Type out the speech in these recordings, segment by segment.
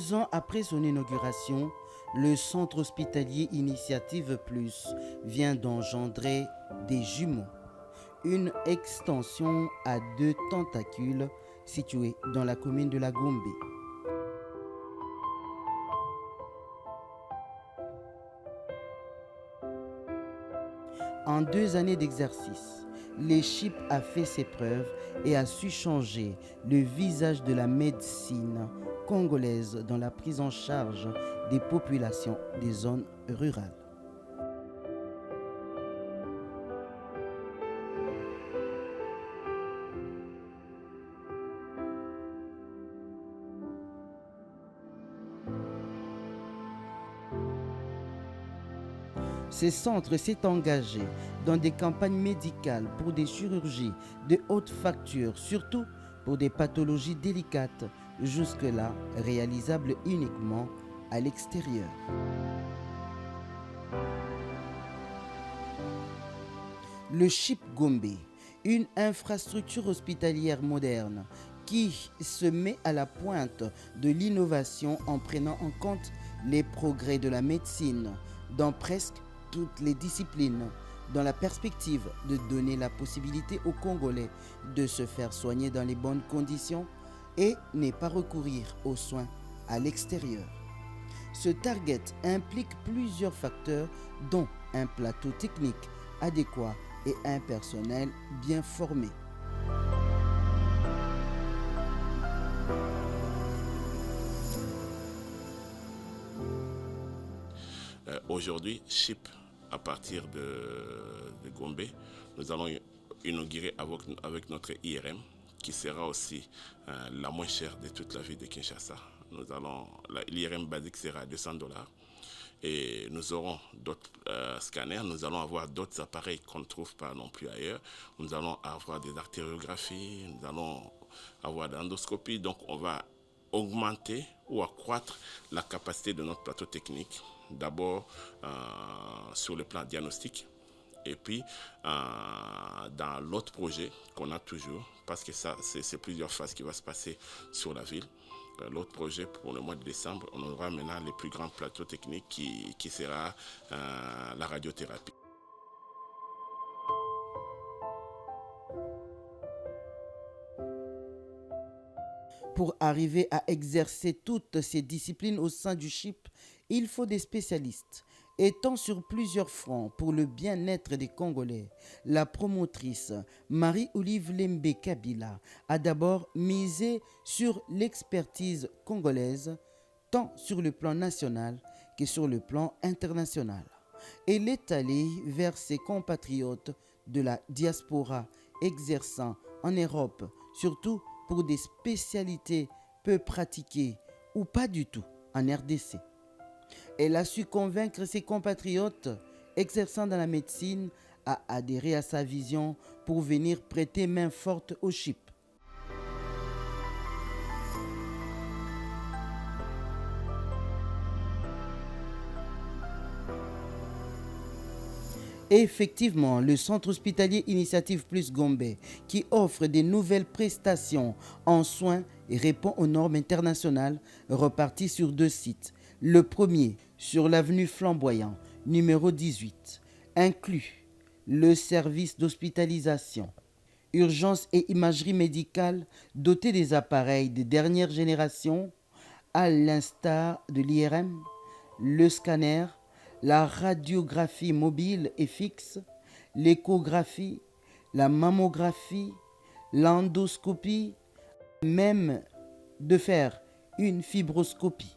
2 ans après son inauguration, le centre hospitalier Initiative Plus vient d'engendrer des jumeaux, une extension à 2 tentacules située dans la commune de la Gombe. En 2 années d'exercice, l'ECHIP a fait ses preuves et a su changer le visage de la médecine congolaise dans la prise en charge des populations des zones rurales. Ce centre s'est engagé dans des campagnes médicales pour des chirurgies de haute facture, surtout pour des pathologies délicates, jusque-là réalisables uniquement à l'extérieur. Le CHIP Gombe, une infrastructure hospitalière moderne qui se met à la pointe de l'innovation en prenant en compte les progrès de la médecine dans presque toutes les disciplines, dans la perspective de donner la possibilité aux Congolais de se faire soigner dans les bonnes conditions et ne pas recourir aux soins à l'extérieur. Ce target implique plusieurs facteurs dont un plateau technique adéquat et un personnel bien formé. Aujourd'hui, CHIP, à partir de Gombe, nous allons inaugurer avec notre IRM, qui sera aussi la moins chère de toute la ville de Kinshasa. L'IRM basique sera à $200 et nous aurons d'autres scanners, nous allons avoir d'autres appareils qu'on ne trouve pas non plus ailleurs. Nous allons avoir des artériographies, nous allons avoir des endoscopies, donc on va augmenter ou accroître la capacité de notre plateau technique, d'abord sur le plan diagnostique, et puis dans l'autre projet qu'on a toujours, parce que ça c'est plusieurs phases qui vont se passer sur la ville. L'autre projet pour le mois de décembre, on aura maintenant les plus grands plateaux techniques qui sera la radiothérapie. Pour arriver à exercer toutes ces disciplines au sein du CHIP, il faut des spécialistes. Étant sur plusieurs fronts pour le bien-être des Congolais, la promotrice Marie-Olive Lembe Kabila a d'abord misé sur l'expertise congolaise, tant sur le plan national que sur le plan international. Elle est allée vers ses compatriotes de la diaspora exerçant en Europe, surtout pour des spécialités peu pratiquées ou pas du tout en RDC. Elle a su convaincre ses compatriotes exerçant dans la médecine à adhérer à sa vision pour venir prêter main forte au CHIP. Et effectivement, le centre hospitalier Initiative Plus Gombe, qui offre des nouvelles prestations en soins et répond aux normes internationales, repartit sur 2 sites. Le premier, sur l'avenue Flamboyant, numéro 18, inclut le service d'hospitalisation, urgence et imagerie médicale doté des appareils de dernière génération, à l'instar de l'IRM, le scanner, la radiographie mobile et fixe, l'échographie, la mammographie, l'endoscopie, même de faire une fibroscopie.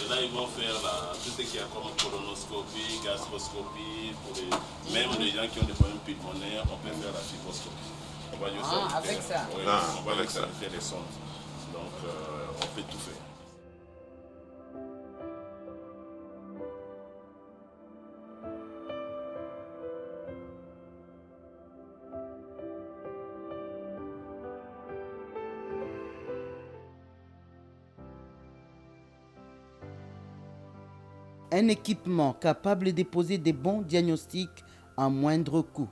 Et là, ils vont faire tout ce qui est comme colonoscopie, gastroscopie, même les gens qui ont des problèmes pulmonaires, on peut faire la fibroscopie. On va juste avec ça. Oui, on va faire les sondes. Donc, on peut tout faire. Un équipement capable de poser des bons diagnostics à moindre coût.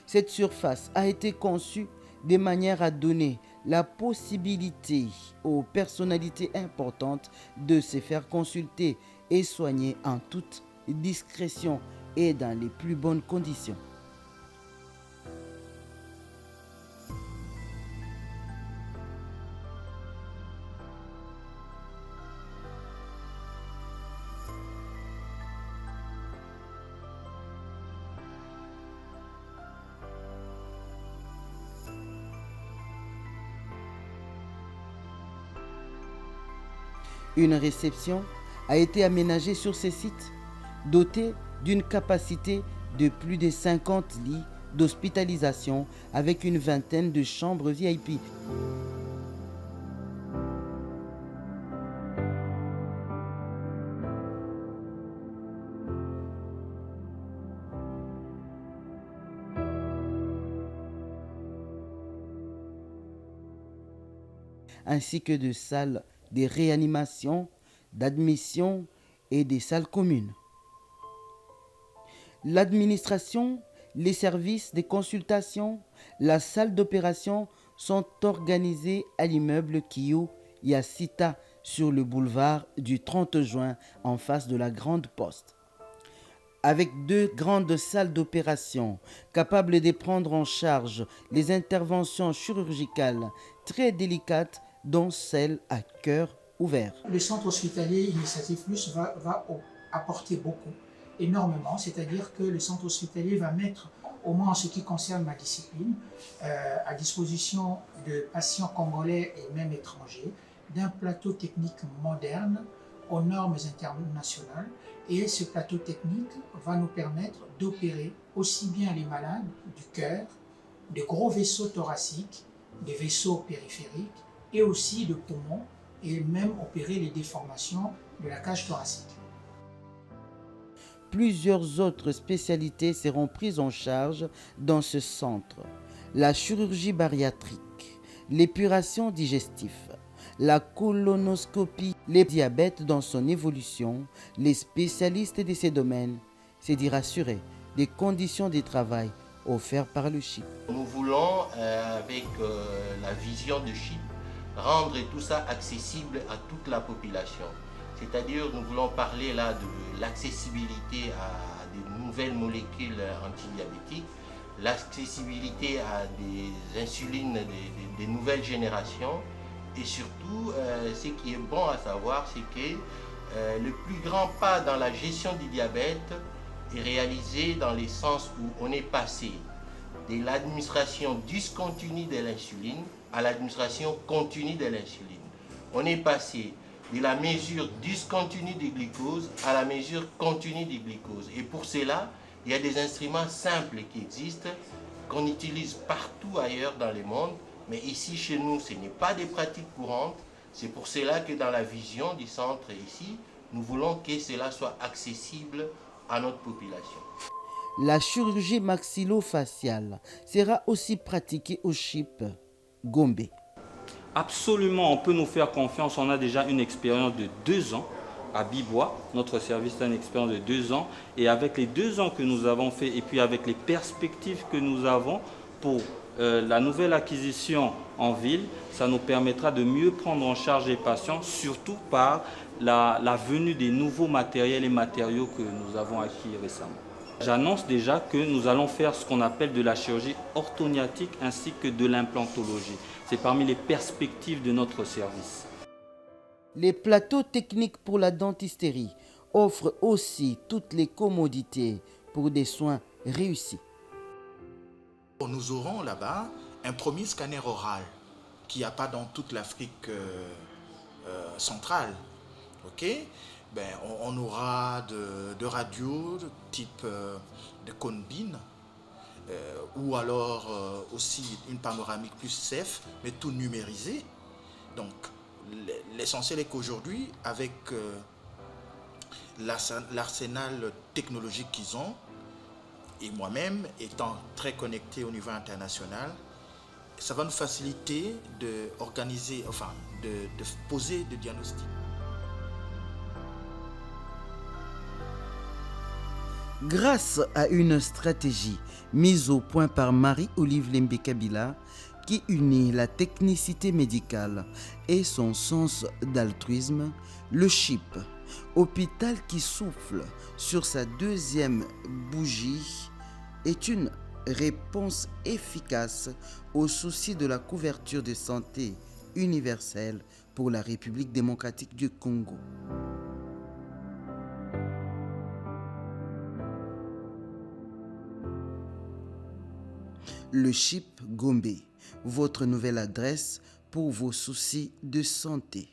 Cette surface a été conçue de manière à donner la possibilité aux personnalités importantes de se faire consulter et soigner en toute discrétion et dans les plus bonnes conditions. Une réception a été aménagée sur ces sites, dotée d'une capacité de plus de 50 lits d'hospitalisation avec une vingtaine de chambres VIP. Ainsi que de salles de réanimation, d'admission et des salles communes. L'administration, les services de consultation, la salle d'opération sont organisés à l'immeuble Kio Yacita sur le boulevard du 30 juin en face de la Grande Poste. Avec 2 grandes salles d'opération capables de prendre en charge les interventions chirurgicales très délicates dont celle à cœur ouvert. Le centre hospitalier Initiative Plus va apporter beaucoup, énormément, c'est-à-dire que le centre hospitalier va mettre, au moins en ce qui concerne ma discipline, à disposition de patients congolais et même étrangers, d'un plateau technique moderne aux normes internationales. Et ce plateau technique va nous permettre d'opérer aussi bien les malades du cœur, des gros vaisseaux thoraciques, des vaisseaux périphériques, et aussi de poumons, et même opérer les déformations de la cage thoracique. Plusieurs autres spécialités seront prises en charge dans ce centre. La chirurgie bariatrique, l'épuration digestive, la colonoscopie, le diabète dans son évolution. Les spécialistes de ces domaines s'est dit rassurés des conditions de travail offertes par le CHIP. Nous voulons, avec la vision de CHIP, rendre tout ça accessible à toute la population. C'est-à-dire, nous voulons parler là de l'accessibilité à des nouvelles molécules antidiabétiques, l'accessibilité à des insulines des nouvelles générations, et surtout, ce qui est bon à savoir, c'est que le plus grand pas dans la gestion du diabète est réalisé dans le sens où on est passé de l'administration discontinue de l'insuline à l'administration continue de l'insuline. On est passé de la mesure discontinue du glucose à la mesure continue du glucose. Et pour cela, il y a des instruments simples qui existent, qu'on utilise partout ailleurs dans le monde, mais ici chez nous, ce n'est pas des pratiques courantes. C'est pour cela que dans la vision du centre ici, nous voulons que cela soit accessible à notre population. La chirurgie maxillofaciale sera aussi pratiquée au CHIP Gombe. Absolument, on peut nous faire confiance. On a déjà une expérience de 2 ans à Bibois. Notre service a une expérience de 2 ans. Et avec les 2 ans que nous avons fait et puis avec les perspectives que nous avons pour la nouvelle acquisition en ville, ça nous permettra de mieux prendre en charge les patients, surtout par la venue des nouveaux matériels et matériaux que nous avons acquis récemment. J'annonce déjà que nous allons faire ce qu'on appelle de la chirurgie orthognathique ainsi que de l'implantologie. C'est parmi les perspectives de notre service. Les plateaux techniques pour la dentisterie offrent aussi toutes les commodités pour des soins réussis. Nous aurons là-bas un premier scanner oral qu'il n'y a pas dans toute l'Afrique centrale. Okay? On aura de radios de type de Conbin ou alors aussi une panoramique plus safe, mais tout numérisé. Donc l'essentiel est qu'aujourd'hui, avec l'arsenal technologique qu'ils ont, et moi-même étant très connecté au niveau international, ça va nous faciliter de poser des diagnostics. Grâce à une stratégie mise au point par Marie-Olive Lembe Kabila, qui unit la technicité médicale et son sens d'altruisme, le CHIP, hôpital qui souffle sur sa deuxième bougie, est une réponse efficace au souci de la couverture de santé universelle pour la République démocratique du Congo. Le CHIP Gombe, votre nouvelle adresse pour vos soucis de santé.